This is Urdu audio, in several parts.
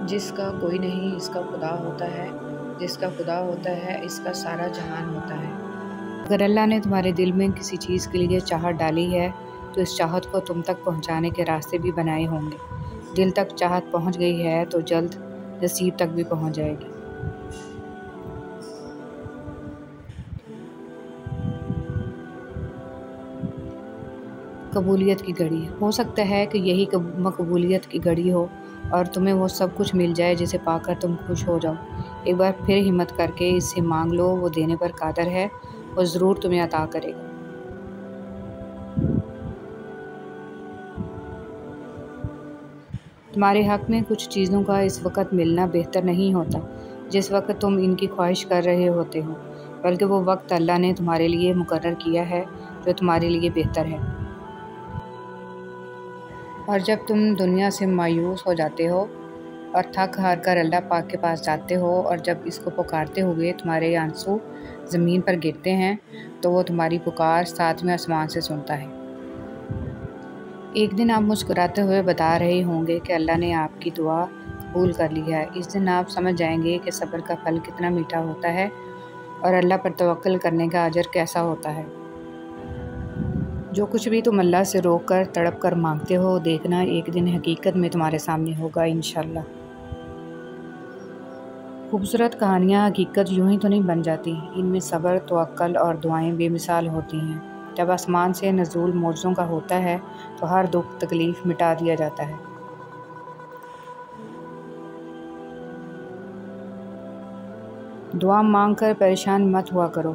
جس کا کوئی نہیں اس کا خدا ہوتا ہے، جس کا خدا ہوتا ہے اس کا سارا جہان ہوتا ہے۔ اگر اللہ نے تمہارے دل میں کسی چیز کے لیے چاہت ڈالی ہے تو اس چاہت کو تم تک پہنچانے کے راستے بھی بنائے ہوں گے۔ دل تک چاہت پہنچ گئی ہے تو جلد نصیب تک بھی پہنچ جائے گی۔ قبولیت کی گھڑی، ہو سکتا ہے کہ یہی قبولیت کی گھڑی ہو اور تمہیں وہ سب کچھ مل جائے جسے پا کر تم خوش ہو جاؤ۔ ایک بار پھر ہمت کر کے اس سے مانگ لو، وہ دینے پر قادر ہے، وہ ضرور تمہیں عطا کرے گا۔ تمہارے حق میں کچھ چیزوں کا اس وقت ملنا بہتر نہیں ہوتا جس وقت تم ان کی خواہش کر رہے ہوتے ہو، بلکہ وہ وقت اللہ نے تمہارے لیے مقرر کیا ہے جو تمہارے لیے بہتر ہے۔ اور جب تم دنیا سے مایوس ہو جاتے ہو اور تھک ہار کر اللہ پاک کے پاس جاتے ہو اور جب اس کو پکارتے ہوئے تمہارے آنسو زمین پر گرتے ہیں تو وہ تمہاری پکار ساتویں آسمان سے سنتا ہے۔ ایک دن آپ مسکراتے ہوئے بتا رہے ہوں گے کہ اللہ نے آپ کی دعا قبول کر لی ہے۔ اس دن آپ سمجھ جائیں گے کہ صبر کا پھل کتنا میٹھا ہوتا ہے اور اللہ پر توکل کرنے کا اجر کیسا ہوتا ہے۔ جو کچھ بھی تم اللہ سے رو کر تڑپ کر مانگتے ہو، دیکھنا ایک دن حقیقت میں تمہارے سامنے ہوگا انشاءاللہ۔ خوبصورت کہانیاں حقیقت یوں ہی تو نہیں بن جاتی، ان میں صبر، توکل اور دعائیں بے مثال ہوتی ہیں۔ جب آسمان سے نزول معجزوں کا ہوتا ہے تو ہر دکھ تکلیف مٹا دیا جاتا ہے۔ دعا مانگ کر پریشان مت ہوا کرو،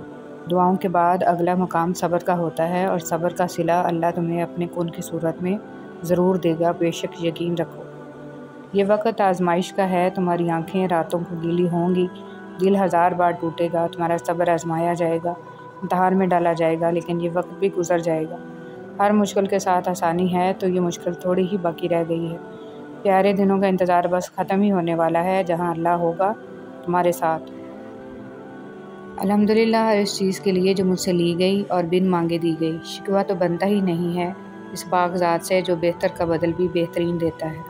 دعاؤں کے بعد اگلا مقام صبر کا ہوتا ہے اور صبر کا صلہ اللہ تمہیں اپنے کن کی صورت میں ضرور دے گا، بے شک یقین رکھو۔ یہ وقت آزمائش کا ہے، تمہاری آنکھیں راتوں کو گیلی ہوں گی، دل ہزار بار ٹوٹے گا، تمہارا صبر آزمایا جائے گا، امتحان میں ڈالا جائے گا، لیکن یہ وقت بھی گزر جائے گا۔ ہر مشکل کے ساتھ آسانی ہے، تو یہ مشکل تھوڑی ہی باقی رہ گئی ہے۔ پیارے دنوں کا انتظار بس ختم ہی ہونے والا ہے، جہاں اللہ ہوگا تمہارے ساتھ۔ الحمدللہ ہر اس چیز کے لیے جو مجھ سے لی گئی اور بن مانگے دی گئی۔ شکوہ تو بنتا ہی نہیں ہے اس پاک ذات سے جو بہتر کا بدل بھی بہترین دیتا ہے۔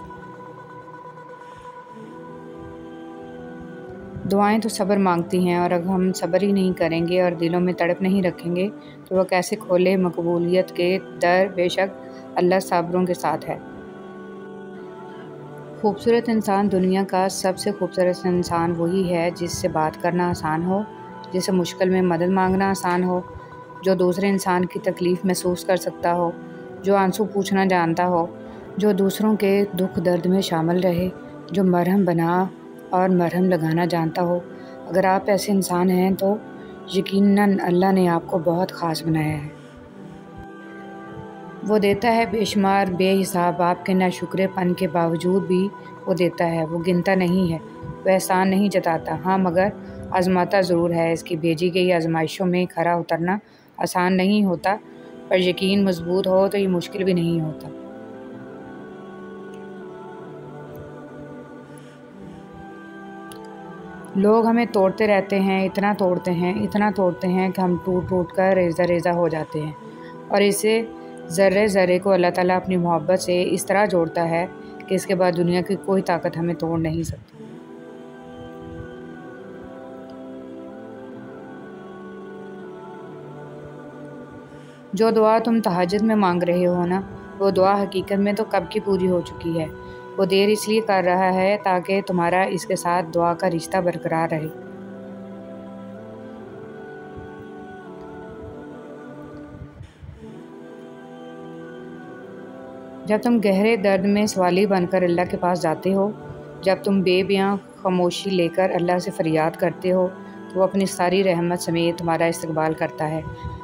دعائیں تو صبر مانگتی ہیں، اور اگر ہم صبر ہی نہیں کریں گے اور دلوں میں تڑپ نہیں رکھیں گے تو وہ کیسے کھولے مقبولیت کے در؟ بے شک اللہ صابروں کے ساتھ ہے۔ خوبصورت انسان، دنیا کا سب سے خوبصورت انسان وہی ہے جس سے بات کرنا آسان ہو، جسے مشکل میں مدد مانگنا آسان ہو، جو دوسرے انسان کی تکلیف محسوس کر سکتا ہو، جو آنسو پوچھنا جانتا ہو، جو دوسروں کے دکھ درد میں شامل رہے، جو مرہم بنا اور مرہم لگانا جانتا ہو۔ اگر آپ ایسے انسان ہیں تو یقیناً اللہ نے آپ کو بہت خاص بنایا ہے۔ وہ دیتا ہے بے شمار بے حساب، آپ کے ناشکرے پن کے باوجود بھی وہ دیتا ہے، وہ گنتا نہیں ہے، وہ احسان نہیں جتاتا، ہاں مگر آزماتا ضرور ہے۔ اس کی بھیجی گئی آزمائشوں میں کھرا اترنا آسان نہیں ہوتا، پر یقین مضبوط ہو تو یہ مشکل بھی نہیں ہوتا۔ لوگ ہمیں توڑتے رہتے ہیں، اتنا توڑتے ہیں، اتنا توڑتے ہیں کہ ہم ٹوٹ ٹوٹ کر ریزہ ریزہ ہو جاتے ہیں، اور اسے ذرے ذرے کو اللہ تعالیٰ اپنی محبت سے اس طرح جوڑتا ہے کہ اس کے بعد دنیا کی کوئی طاقت ہمیں توڑ نہیں سکتی۔ جو دعا تم تہجد میں مانگ رہے ہو نا، وہ دعا حقیقت میں تو کب کی پوری ہو چکی ہے۔ وہ دیر اس لیے کر رہا ہے تاکہ تمہارا اس کے ساتھ دعا کا رشتہ برقرار رہے۔ جب تم گہرے درد میں سوالی بن کر اللہ کے پاس جاتے ہو، جب تم بے بیاں خاموشی لے کر اللہ سے فریاد کرتے ہو، تو وہ اپنی ساری رحمت سمیت تمہارا استقبال کرتا ہے،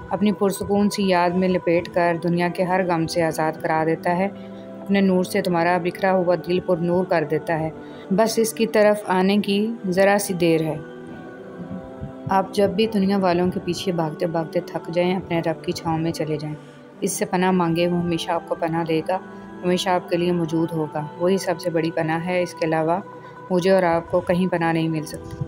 اپنی پرسکون سی یاد میں لپیٹ کر دنیا کے ہر غم سے آزاد کرا دیتا ہے، اپنے نور سے تمہارا بکھرا ہوا دل پر نور کر دیتا ہے۔ بس اس کی طرف آنے کی ذرا سی دیر ہے۔ آپ جب بھی دنیا والوں کے پیچھے بھاگتے بھاگتے تھک جائیں، اپنے رب کی چھاؤں میں چلے جائیں، اس سے پناہ مانگے، وہ ہمیشہ آپ کو پناہ دے گا، ہمیشہ آپ کے لیے موجود ہوگا، وہی سب سے بڑی پناہ ہے، اس کے علاوہ مجھے اور آپ کو کہیں پناہ نہیں مل سکتی۔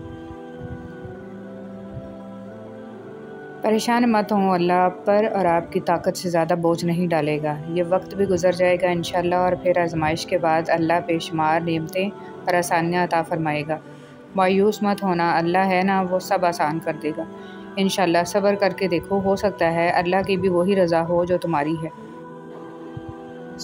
پریشان مت ہوں، اللہ آپ پر اور آپ کی طاقت سے زیادہ بوجھ نہیں ڈالے گا۔ یہ وقت بھی گزر جائے گا انشاءاللہ، اور پھر آزمائش کے بعد اللہ بے شمار نعمتیں اور آسانیاں عطا فرمائے گا۔ مایوس مت ہونا، اللہ ہے نا، وہ سب آسان کر دے گا انشاءاللہ۔ صبر کر کے دیکھو، ہو سکتا ہے اللہ کی بھی وہی رضا ہو جو تمہاری ہے۔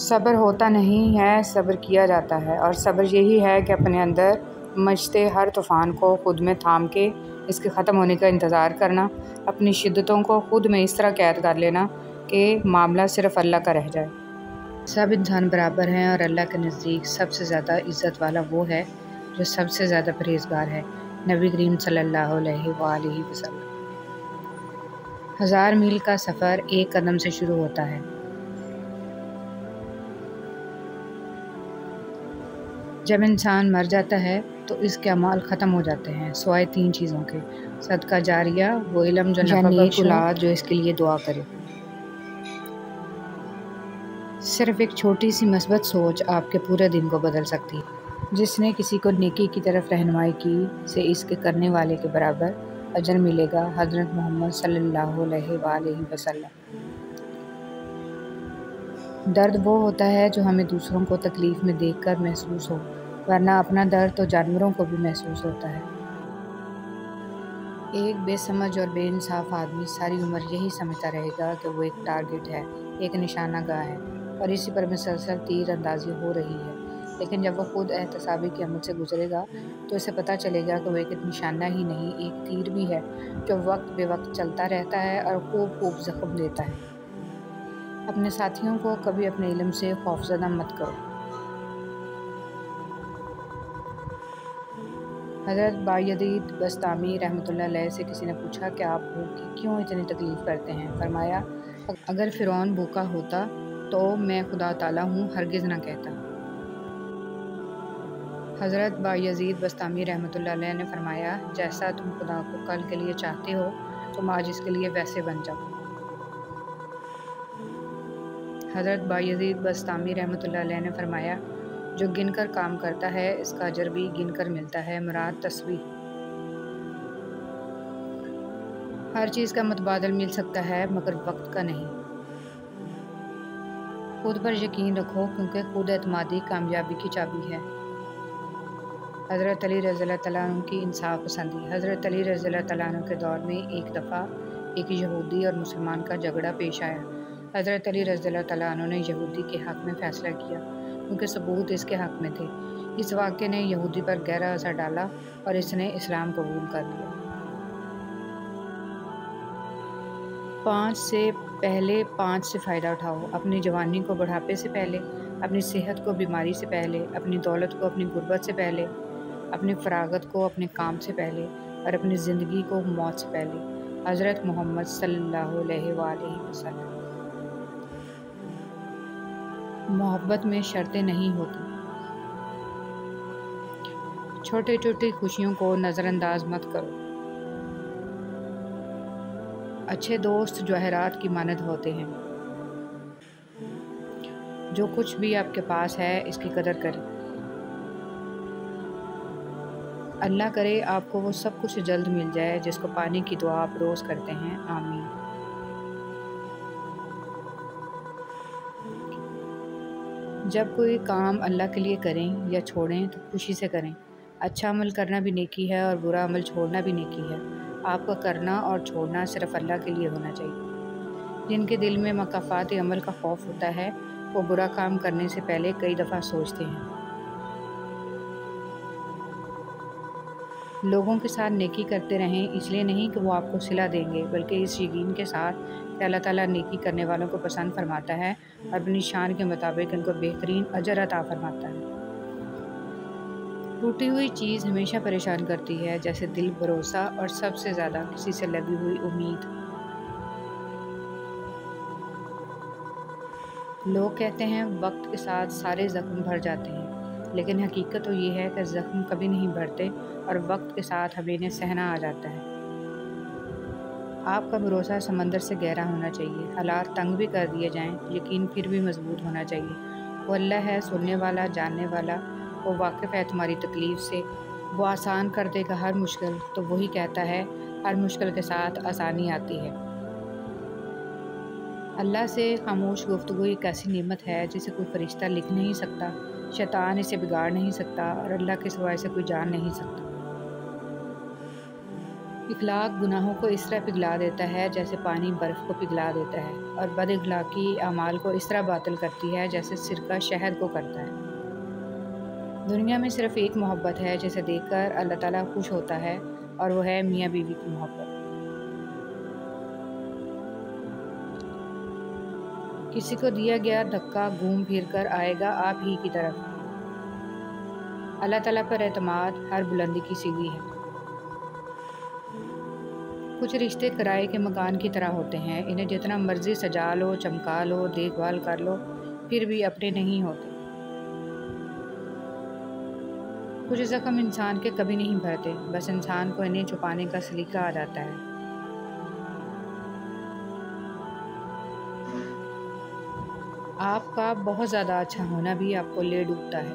صبر ہوتا نہیں ہے، صبر کیا جاتا ہے، اور صبر یہی ہے کہ اپنے اندر مچتے ہر طوفان کو خود میں تھام کے اس کے ختم ہونے کا انتظار کرنا، اپنی شدتوں کو خود میں اس طرح قید کر لینا کہ معاملہ صرف اللہ کا رہ جائے۔ سب انسان برابر ہیں، اور اللہ کے نزدیک سب سے زیادہ عزت والا وہ ہے جو سب سے زیادہ پرہیزگار ہے۔ نبی کریم صلی اللہ علیہ وآلہ وسلم۔ 1000 میل کا سفر ایک قدم سے شروع ہوتا ہے۔ جب انسان مر جاتا ہے تو اس کے اعمال ختم ہو جاتے ہیں سوائے 3 چیزوں کے: صدقہ جاریہ، وہ علم جو نفع بخش ہو، اولاد جو اس کے لیے دعا کرے۔ صرف ایک چھوٹی سی مثبت سوچ آپ کے پورے دن کو بدل سکتی ہے۔ جس نے کسی کو نیکی کی طرف رہنمائی کی سے اس کے کرنے والے کے برابر اجر ملے گا۔ حضرت محمد صلی اللہ علیہ وآلہ وسلم۔ درد وہ ہوتا ہے جو ہمیں دوسروں کو تکلیف میں دیکھ کر محسوس ہو، ورنہ اپنا درد تو جانوروں کو بھی محسوس ہوتا ہے۔ ایک بے سمجھ اور بے انصاف آدمی ساری عمر یہی سمجھتا رہے گا کہ وہ ایک ٹارگٹ ہے، ایک نشانہ گاہ ہے، اور اسی پر مسلسل تیر اندازی ہو رہی ہے۔ لیکن جب وہ خود احتسابی کے عمل سے گزرے گا تو اسے پتہ چلے گا کہ وہ ایک نشانہ ہی نہیں، ایک تیر بھی ہے جو وقت بے وقت چلتا رہتا ہے اور خوب خوب زخم دیتا ہے۔ اپنے ساتھیوں کو کبھی اپنے علم سے خوفزدہ مت کرو۔ حضرت بایزید بسطامی رحمۃ اللہ علیہ سے کسی نے پوچھا کہ آپ بھوک کی کیوں اتنی تکلیف کرتے ہیں؟ فرمایا، اگر فرعون بھوکا ہوتا تو میں خدا تعالیٰ ہوں ہرگز نہ کہتا۔ حضرت بایزید بسطامی رحمۃ اللہ علیہ نے فرمایا، جیسا تم خدا کو کل کے لیے چاہتے ہو تم آج اس کے لیے ویسے بن جاؤ۔ حضرت بایزید بسطامی رحمۃ اللہ علیہ نے فرمایا، جو گن کر کام کرتا ہے اس کا اجر بھی گن کر ملتا ہے۔ مراد تسبیح۔ ہر چیز کا متبادل مل سکتا ہے مگر وقت کا نہیں۔ خود پر یقین رکھو کیونکہ خود اعتمادی کامیابی کی چابی ہے۔ حضرت علی رضی اللہ تعالیٰ عنہ کی انصاف پسندی۔ حضرت علی رضی اللہ تعالیٰ عنہ کے دور میں ایک دفعہ ایک یہودی اور مسلمان کا جھگڑا پیش آیا۔ حضرت علی رضی اللہ تعالیٰ عنہ نے یہودی کے حق میں فیصلہ کیا کیونکہ ثبوت اس کے حق میں تھے۔ اس واقعے نے یہودی پر گہرا اثر ڈالا اور اس نے اسلام قبول کر لیا۔ 5 سے پہلے 5 سے فائدہ اٹھاؤ۔ اپنی جوانی کو بڑھاپے سے پہلے، اپنی صحت کو بیماری سے پہلے، اپنی دولت کو اپنی غربت سے پہلے، اپنی فراغت کو اپنے کام سے پہلے، اور اپنی زندگی کو موت سے پہلے۔ حضرت محمد صلی اللہ علیہ وآلہ وسلم۔ محبت میں شرطیں نہیں ہوتی۔ چھوٹی چھوٹی خوشیوں کو نظر انداز مت کرو۔ اچھے دوست جواہرات کی مانند ہوتے ہیں۔ جو کچھ بھی آپ کے پاس ہے اس کی قدر کریں۔ اللہ کرے آپ کو وہ سب کچھ جلد مل جائے جس کو پانے کی دعا آپ روز کرتے ہیں، آمین۔ جب کوئی کام اللہ کے لیے کریں یا چھوڑیں تو خوشی سے کریں۔ اچھا عمل کرنا بھی نیکی ہے اور برا عمل چھوڑنا بھی نیکی ہے۔ آپ کا کرنا اور چھوڑنا صرف اللہ کے لیے ہونا چاہیے۔ جن کے دل میں مکافات عمل کا خوف ہوتا ہے وہ برا کام کرنے سے پہلے کئی دفعہ سوچتے ہیں۔ لوگوں کے ساتھ نیکی کرتے رہیں، اس لیے نہیں کہ وہ آپ کو صلہ دیں گے، بلکہ اس یقین کے ساتھ کہ اللہ تعالیٰ نیکی کرنے والوں کو پسند فرماتا ہے اور اپنی شان کے مطابق ان کو بہترین اجر عطا فرماتا ہے۔ ٹوٹی ہوئی چیز ہمیشہ پریشان کرتی ہے، جیسے دل، بھروسہ اور سب سے زیادہ کسی سے لگی ہوئی امید۔ لوگ کہتے ہیں وقت کے ساتھ سارے زخم بھر جاتے ہیں، لیکن حقیقت تو یہ ہے کہ زخم کبھی نہیں بھرتے اور وقت کے ساتھ ہمیں انہیں سہنا آ جاتا ہے۔ آپ کا بھروسہ سمندر سے گہرا ہونا چاہیے۔ حالات تنگ بھی کر دیے جائیں، یقین پھر بھی مضبوط ہونا چاہیے۔ وہ اللہ ہے، سننے والا، جاننے والا، وہ واقف ہے تمہاری تکلیف سے، وہ آسان کر دے گا ہر مشکل، تو وہی کہتا ہے ہر مشکل کے ساتھ آسانی آتی ہے۔ اللہ سے خاموش گفتگو ایک ایسی نعمت ہے جسے کوئی فرشتہ لکھ نہیں سکتا، شیطان اسے بگاڑ نہیں سکتا اور اللہ کے سوا اسے کوئی جان نہیں سکتا۔ اخلاق گناہوں کو اس طرح پگھلا دیتا ہے جیسے پانی برف کو پگھلا دیتا ہے، اور بد اخلاقی اعمال کو اس طرح باطل کرتی ہے جیسے سرکہ شہد کو کرتا ہے۔ دنیا میں صرف ایک محبت ہے جسے دیکھ کر اللہ تعالیٰ خوش ہوتا ہے، اور وہ ہے میاں بیوی کی محبت۔ کسی کو دیا گیا دھکا گھوم پھر کر آئے گا آپ ہی کی طرف۔ اللہ تعالیٰ پر اعتماد ہر بلندی کی سیڑھی ہے۔ کچھ رشتے کرائے کے مکان کی طرح ہوتے ہیں، انہیں جتنا مرضی سجا لو، چمکا لو، دیکھ بھال کر لو، پھر بھی اپنے نہیں ہوتے۔ کچھ زخم انسان کے کبھی نہیں بھرتے، بس انسان کو انہیں چھپانے کا سلیقہ آ جاتا ہے۔ آپ کا بہت زیادہ اچھا ہونا بھی آپ کو لے ڈوبتا ہے۔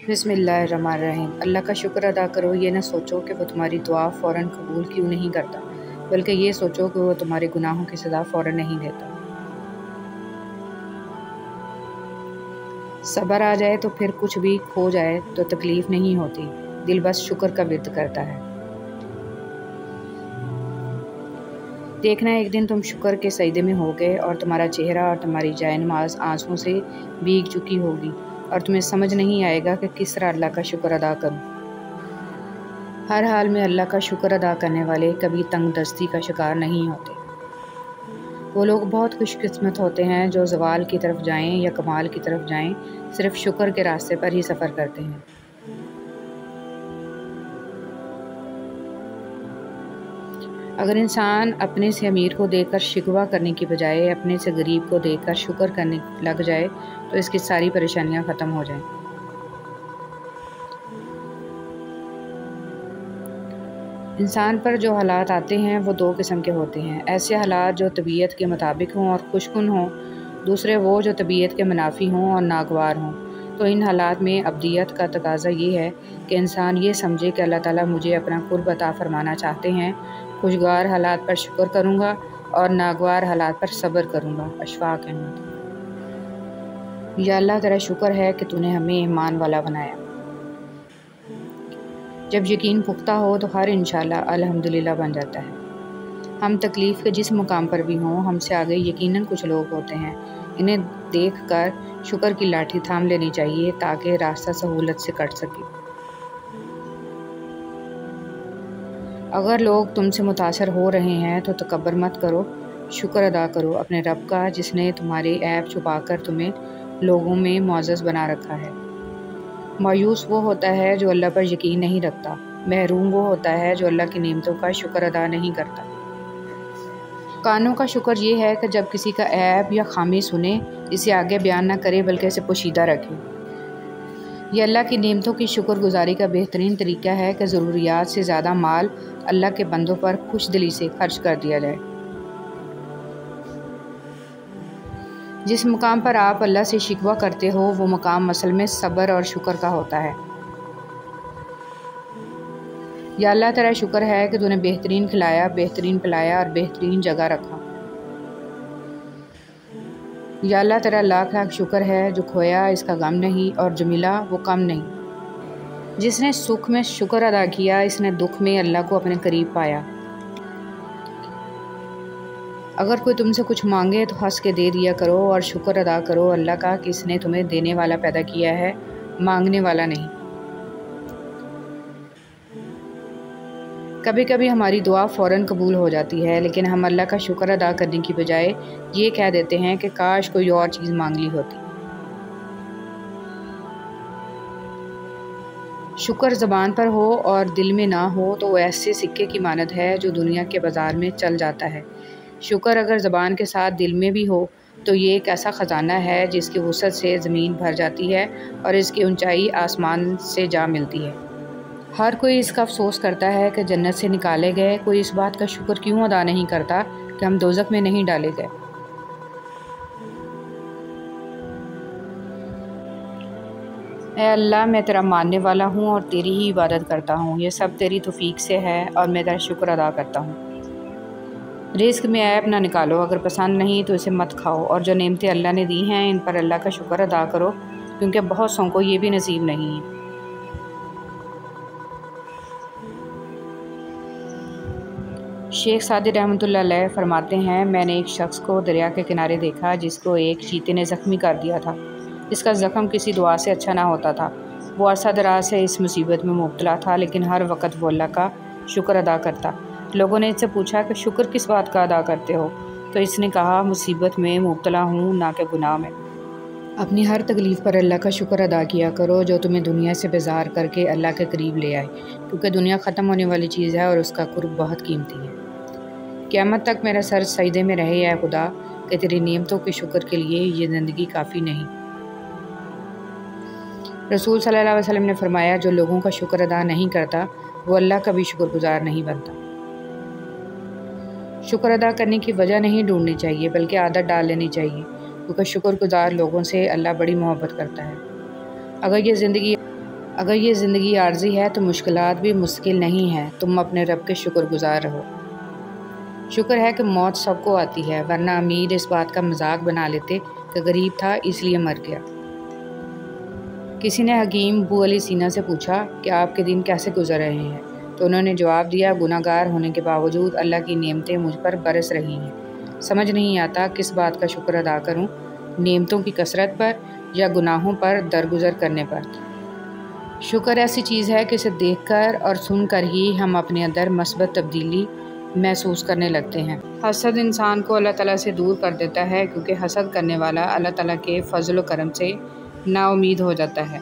بسم اللہ الرحمن الرحیم۔ اللہ کا شکر ادا کرو، یہ نہ سوچو کہ وہ تمہاری دعا فوراً قبول کیوں نہیں کرتا، بلکہ یہ سوچو کہ وہ تمہارے گناہوں کی سزا فوراً نہیں دیتا۔ صبر آ جائے تو پھر کچھ بھی کھو جائے تو تکلیف نہیں ہوتی، دل بس شکر کا ورد کرتا ہے۔ دیکھنا ایک دن تم شکر کے سجدے میں ہوگے اور تمہارا چہرہ اور تمہاری جائے نماز آنسوؤں سے بھیگ چکی ہوگی، اور تمہیں سمجھ نہیں آئے گا کہ کس طرح اللہ کا شکر ادا کروں۔ ہر حال میں اللہ کا شکر ادا کرنے والے کبھی تنگ دستی کا شکار نہیں ہوتے۔ وہ لوگ بہت خوش قسمت ہوتے ہیں جو زوال کی طرف جائیں یا کمال کی طرف جائیں، صرف شکر کے راستے پر ہی سفر کرتے ہیں۔ اگر انسان اپنے سے امیر کو دیکھ کر شکوہ کرنے کی بجائے اپنے سے غریب کو دیکھ کر شکر کرنے لگ جائے تو اس کی ساری پریشانیاں ختم ہو جائیں۔ انسان پر جو حالات آتے ہیں وہ دو قسم کے ہوتے ہیں، ایسے حالات جو طبیعت کے مطابق ہوں اور خوشکن ہوں، دوسرے وہ جو طبیعت کے منافی ہوں اور ناگوار ہوں۔ تو ان حالات میں ابدیت کا تقاضا یہ ہے کہ انسان یہ سمجھے کہ اللہ تعالیٰ مجھے اپنا قرب عطا فرمانا چاہتے ہیں۔ خوشگوار حالات پر شکر کروں گا اور ناگوار حالات پر صبر کروں گا۔ اشفاق احمد۔ یا اللہ تیرا شکر ہے کہ تو نے ہمیں ایمان والا بنایا۔ جب یقین پختہ ہو تو ہر انشاءاللہ الحمدللہ بن جاتا ہے۔ ہم تکلیف کے جس مقام پر بھی ہوں، ہم سے آگے یقیناً کچھ لوگ ہوتے ہیں، انہیں دیکھ کر شکر کی لاٹھی تھام لینی چاہیے تاکہ راستہ سہولت سے کٹ سکے۔ اگر لوگ تم سے متاثر ہو رہے ہیں تو تکبر مت کرو، شکر ادا کرو اپنے رب کا جس نے تمہارے عیب چھپا کر تمہیں لوگوں میں معزز بنا رکھا ہے۔ مایوس وہ ہوتا ہے جو اللہ پر یقین نہیں رکھتا، محروم وہ ہوتا ہے جو اللہ کی نعمتوں کا شکر ادا نہیں کرتا۔ کانوں کا شکر یہ ہے کہ جب کسی کا عیب یا خامی سنے، اسے آگے بیان نہ کرے بلکہ اسے پوشیدہ رکھے۔ یہ اللہ کی نعمتوں کی شکر گزاری کا بہترین طریقہ ہے کہ ضروریات سے زیادہ مال اللہ کے بندوں پر خوش دلی سے خرچ کر دیا جائے۔ جس مقام پر آپ اللہ سے شکوہ کرتے ہو وہ مقام اصل میں صبر اور شکر کا ہوتا ہے۔ یا اللہ تیرا شکر ہے کہ تو نے بہترین کھلایا، بہترین پلایا اور بہترین جگہ رکھا۔ یا اللہ تیرا لاکھ لاکھ شکر ہے جو کھویا اس کا غم نہیں اور جو ملا وہ کم نہیں۔ جس نے سکھ میں شکر ادا کیا اس نے دکھ میں اللہ کو اپنے قریب پایا۔ اگر کوئی تم سے کچھ مانگے تو ہنس کے دے دیا کرو اور شکر ادا کرو اللہ کا کہ اس نے تمہیں دینے والا پیدا کیا ہے، مانگنے والا نہیں۔ کبھی کبھی ہماری دعا فوراً قبول ہو جاتی ہے، لیکن ہم اللہ کا شکر ادا کرنے کی بجائے یہ کہہ دیتے ہیں کہ کاش کوئی اور چیز مانگ لی ہوتی۔ شکر زبان پر ہو اور دل میں نہ ہو تو وہ ایسے سکے کی مانند ہے جو دنیا کے بازار میں چل جاتا ہے۔ شکر اگر زبان کے ساتھ دل میں بھی ہو تو یہ ایک ایسا خزانہ ہے جس کی وسعت سے زمین بھر جاتی ہے اور اس کی اونچائی آسمان سے جا ملتی ہے۔ ہر کوئی اس کا افسوس کرتا ہے کہ جنت سے نکالے گئے، کوئی اس بات کا شکر کیوں ادا نہیں کرتا کہ ہم دوزخ میں نہیں ڈالے گئے۔ اے اللہ میں تیرا ماننے والا ہوں اور تیری ہی عبادت کرتا ہوں، یہ سب تیری توفیق سے ہے اور میں تیرا شکر ادا کرتا ہوں۔ رزق میں عیب نہ نکالو، اگر پسند نہیں تو اسے مت کھاؤ، اور جو نعمتیں اللہ نے دی ہیں ان پر اللہ کا شکر ادا کرو، کیونکہ بہت سو کو یہ بھی نصیب نہیں ہے۔ شیخ سعدی رحمۃ اللہ علیہ فرماتے ہیں، میں نے ایک شخص کو دریا کے کنارے دیکھا جس کو ایک چیتے نے زخمی کر دیا تھا۔ اس کا زخم کسی دعا سے اچھا نہ ہوتا تھا۔ وہ عرصہ دراز سے اس مصیبت میں مبتلا تھا، لیکن ہر وقت وہ اللہ کا شکر ادا کرتا۔ لوگوں نے اس سے پوچھا کہ شکر کس بات کا ادا کرتے ہو؟ تو اس نے کہا، مصیبت میں مبتلا ہوں، نہ کہ گناہ میں۔ اپنی ہر تکلیف پر اللہ کا شکر ادا کیا کرو جو تمہیں دنیا سے بیزار کر کے اللہ کے قریب لے آئے، کیونکہ دنیا ختم ہونے والی چیز ہے اور اس کا قرب بہت قیمتی ہے۔ قیامت تک میرا سر سجدے میں رہے اے خدا، کہ تیری نعمتوں کے شکر کے لیے یہ زندگی کافی نہیں۔ رسول صلی اللہ علیہ وسلم نے فرمایا، جو لوگوں کا شکر ادا نہیں کرتا وہ اللہ کا بھی شکر گزار نہیں بنتا۔ شکر ادا کرنے کی وجہ نہیں ڈھونڈنی چاہیے، بلکہ عادت ڈال لینی چاہیے، کیونکہ شکر گزار لوگوں سے اللہ بڑی محبت کرتا ہے۔ اگر یہ زندگی عارضی ہے تو مشکلات بھی مستقل نہیں ہیں، تم اپنے رب کے شکر گزار رہو۔ شکر ہے کہ موت سب کو آتی ہے، ورنہ امیر اس بات کا مذاق بنا لیتے کہ غریب تھا اس لیے مر گیا۔ کسی نے حکیم ابو علی سینا سے پوچھا کہ آپ کے دن کیسے گزر رہے ہیں؟ تو انہوں نے جواب دیا، گناہ گار ہونے کے باوجود اللہ کی نعمتیں مجھ پر برس رہی ہیں، سمجھ نہیں آتا کس بات کا شکر ادا کروں، نعمتوں کی کثرت پر یا گناہوں پر درگزر کرنے پر۔ شکر ایسی چیز ہے کہ اسے دیکھ کر اور سن کر ہی ہم اپنے اندر مثبت تبدیلی محسوس کرنے لگتے ہیں۔ حسد انسان کو اللہ تعالیٰ سے دور کر دیتا ہے، کیونکہ حسد کرنے والا اللہ تعالیٰ کے فضل و کرم سے نا امید ہو جاتا ہے۔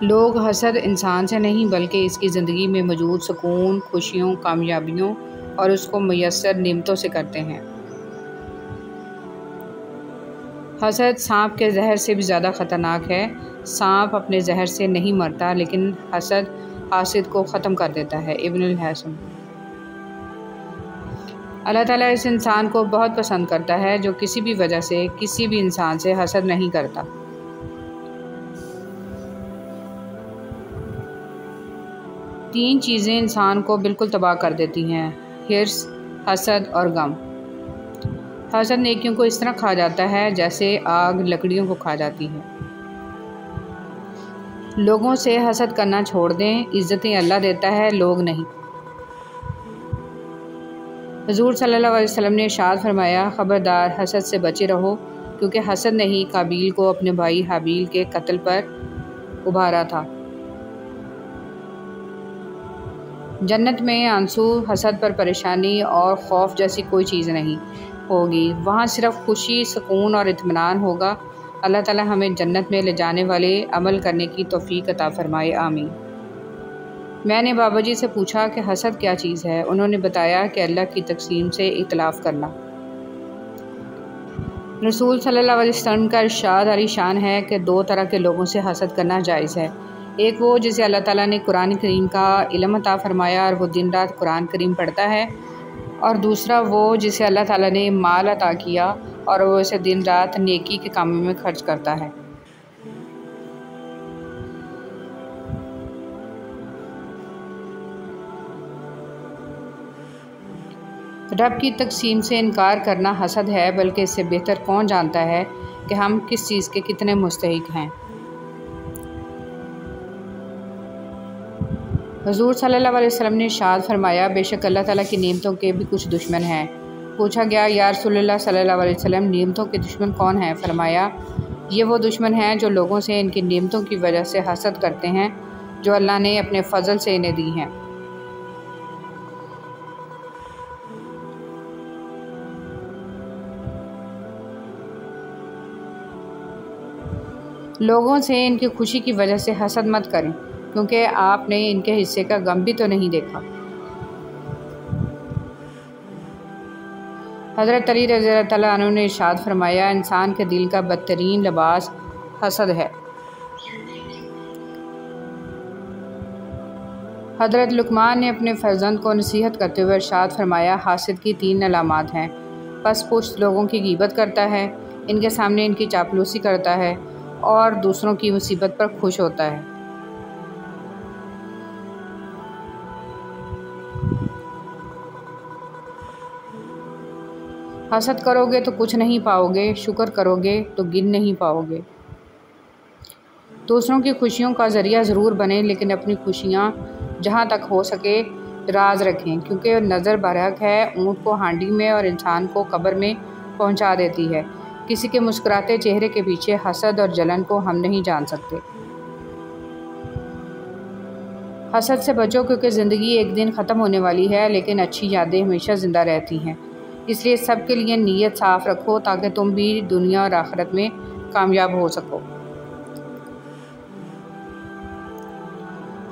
لوگ حسد انسان سے نہیں بلکہ اس کی زندگی میں موجود سکون، خوشیوں، کامیابیوں اور اس کو میسر نعمتوں سے کرتے ہیں۔ حسد سانپ کے زہر سے بھی زیادہ خطرناک ہے۔ سانپ اپنے زہر سے نہیں مرتا، لیکن حسد حاسد کو ختم کر دیتا ہے۔ ابن الحسن۔ اللہ تعالیٰ اس انسان کو بہت پسند کرتا ہے جو کسی بھی وجہ سے کسی بھی انسان سے حسد نہیں کرتا۔ تین چیزیں انسان کو بالکل تباہ کر دیتی ہیں، حرص، حسد اور غم۔ حسد نیکیوں کو اس طرح کھا جاتا ہے جیسے آگ لکڑیوں کو کھا جاتی ہے۔ لوگوں سے حسد کرنا چھوڑ دیں، عزتیں اللہ دیتا ہے، لوگ نہیں۔ حضور صلی اللہ علیہ وسلم نے ارشاد فرمایا، خبردار حسد سے بچے رہو، کیونکہ حسد نے ہی قابیل کو اپنے بھائی حابیل کے قتل پر ابھارا تھا۔ جنت میں آنسو، حسد پر پریشانی اور خوف جیسی کوئی چیز نہیں ہوگی، وہاں صرف خوشی، سکون اور اطمینان ہوگا۔ اللہ تعالیٰ ہمیں جنت میں لے جانے والے عمل کرنے کی توفیق عطا فرمائے، آمین۔ میں نے بابا جی سے پوچھا کہ حسد کیا چیز ہے؟ انہوں نے بتایا کہ اللہ کی تقسیم سے اختلاف کرنا۔ رسول صلی اللہ علیہ وسلم کا ارشاد عالی شان ہے کہ دو طرح کے لوگوں سے حسد کرنا جائز ہے، ایک وہ جسے اللہ تعالیٰ نے قرآن کریم کا علم عطا فرمایا اور وہ دن رات قرآن کریم پڑھتا ہے، اور دوسرا وہ جسے اللہ تعالیٰ نے مال عطا کیا اور وہ اسے دن رات نیکی کے کاموں میں خرچ کرتا ہے۔ رب کی تقسیم سے انکار کرنا حسد ہے، بلکہ اس سے بہتر کون جانتا ہے کہ ہم کس چیز کے کتنے مستحق ہیں۔ حضور صلی اللہ علیہ وسلم نے ارشاد فرمایا، بے شک اللہ تعالیٰ کی نعمتوں کے بھی کچھ دشمن ہیں۔ پوچھا گیا، یا رسول اللہ صلی اللہ علیہ وسلم، نعمتوں کے دشمن کون ہیں؟ فرمایا، یہ وہ دشمن ہیں جو لوگوں سے ان کی نعمتوں کی وجہ سے حسد کرتے ہیں جو اللہ نے اپنے فضل سے انہیں دی ہیں۔ لوگوں سے ان کی خوشی کی وجہ سے حسد مت کریں، کیونکہ آپ نے ان کے حصے کا غم بھی تو نہیں دیکھا۔ حضرت علی رضی اللہ تعالیٰ عنہ نے ارشاد فرمایا، انسان کے دل کا بدترین لباس حسد ہے۔ حضرت لقمان نے اپنے فرزند کو نصیحت کرتے ہوئے ارشاد فرمایا، حاسد کی 3 علامات ہیں، پس پشت لوگوں کی غیبت کرتا ہے، ان کے سامنے ان کی چاپلوسی کرتا ہے اور دوسروں کی مصیبت پر خوش ہوتا ہے۔ حسد کرو گے تو کچھ نہیں پاؤ گے، شکر کرو گے تو گن نہیں پاؤ گے۔ دوسروں کی خوشیوں کا ذریعہ ضرور بنیں، لیکن اپنی خوشیاں جہاں تک ہو سکے راز رکھیں، کیونکہ نظر برحق ہے، اونٹ کو ہانڈی میں اور انسان کو قبر میں پہنچا دیتی ہے۔ کسی کے مسکراتے چہرے کے پیچھے حسد اور جلن کو ہم نہیں جان سکتے۔ حسد سے بچو، کیونکہ زندگی ایک دن ختم ہونے والی ہے، لیکن اچھی یادیں ہمیشہ زندہ رہتی ہیں۔ اس لیے سب کے لیے نیت صاف رکھو تاکہ تم بھی دنیا اور آخرت میں کامیاب ہو سکو۔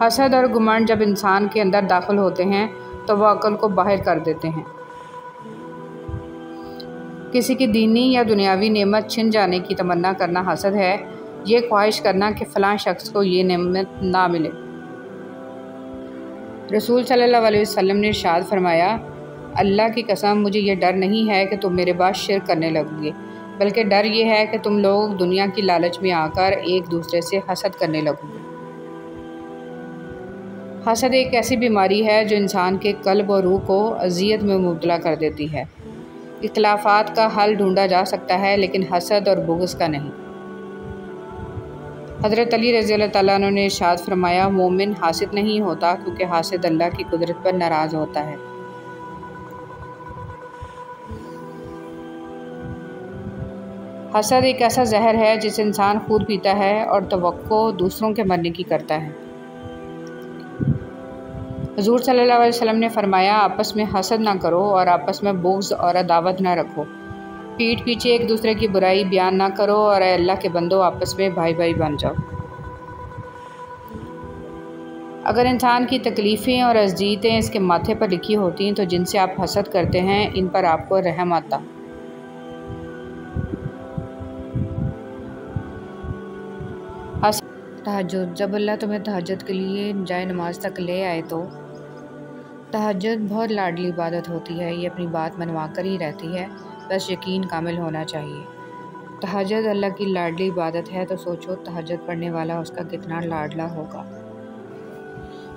حسد اور گھمنڈ جب انسان کے اندر داخل ہوتے ہیں تو وہ عقل کو باہر کر دیتے ہیں۔ کسی کی دینی یا دنیاوی نعمت چھن جانے کی تمنا کرنا حسد ہے، یہ خواہش کرنا کہ فلاں شخص کو یہ نعمت نہ ملے۔ رسول صلی اللہ علیہ وسلم نے ارشاد فرمایا، اللہ کی قسم مجھے یہ ڈر نہیں ہے کہ تم میرے بعد شرک کرنے لگو گے، بلکہ ڈر یہ ہے کہ تم لوگ دنیا کی لالچ میں آ کر ایک دوسرے سے حسد کرنے لگو گے۔ حسد ایک ایسی بیماری ہے جو انسان کے قلب اور روح کو اذیت میں مبتلا کر دیتی ہے۔ اختلافات کا حل ڈھونڈا جا سکتا ہے، لیکن حسد اور بغض کا نہیں۔ حضرت علی رضی اللہ تعالیٰ عنہ نے ارشاد فرمایا، مومن حاسد نہیں ہوتا، کیونکہ حاسد اللہ کی قدرت پر ناراض ہوتا ہے۔ حسد ایک ایسا زہر ہے جسے انسان خود پیتا ہے اور توقع دوسروں کے مرنے کی کرتا ہے۔ حضور صلی اللہ علیہ وسلم نے فرمایا، آپس میں حسد نہ کرو اور آپس میں بغض اور عداوت نہ رکھو۔ پیٹھ پیچھے ایک دوسرے کی برائی بیان نہ کرو، اور اے اللہ کے بندو آپس میں بھائی بھائی بن جاؤ۔ اگر انسان کی تکلیفیں اور اذیتیں اس کے ماتھے پر لکھی ہوتی تو جن سے آپ حسد کرتے ہیں ان پر آپ کو رحم آتا۔ تہجد، جب اللہ تمہیں تہجد کے لیے جائے نماز تک لے آئے تو تہجد بہت لاڈلی عبادت ہوتی ہے، یہ اپنی بات منوا کر ہی رہتی ہے، بس یقین کامل ہونا چاہیے۔ تہجد اللہ کی لاڈلی عبادت ہے تو سوچو تہجد پڑھنے والا اس کا کتنا لاڈلا ہوگا۔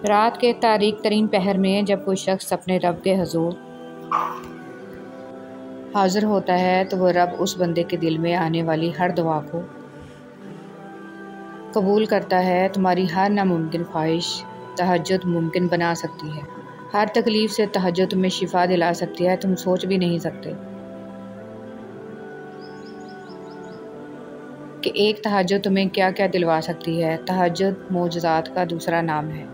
رات کے تاریک ترین پہر میں جب کوئی شخص اپنے رب کے حضور حاضر ہوتا ہے تو وہ رب اس بندے کے دل میں آنے والی ہر دعا کو قبول کرتا ہے۔ تمہاری ہر ناممکن خواہش تہجد ممکن بنا سکتی ہے۔ ہر تکلیف سے تہجد تمہیں شفا دلا سکتی ہے، تم سوچ بھی نہیں سکتے کہ ایک تہجد تمہیں کیا کیا دلوا سکتی ہے۔ تہجد معجزات کا دوسرا نام ہے۔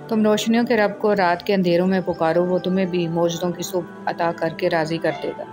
تم روشنیوں کے رب کو رات کے اندھیروں میں پکارو، وہ تمہیں بھی معجزوں کی صبح عطا کر کے راضی کر دے گا۔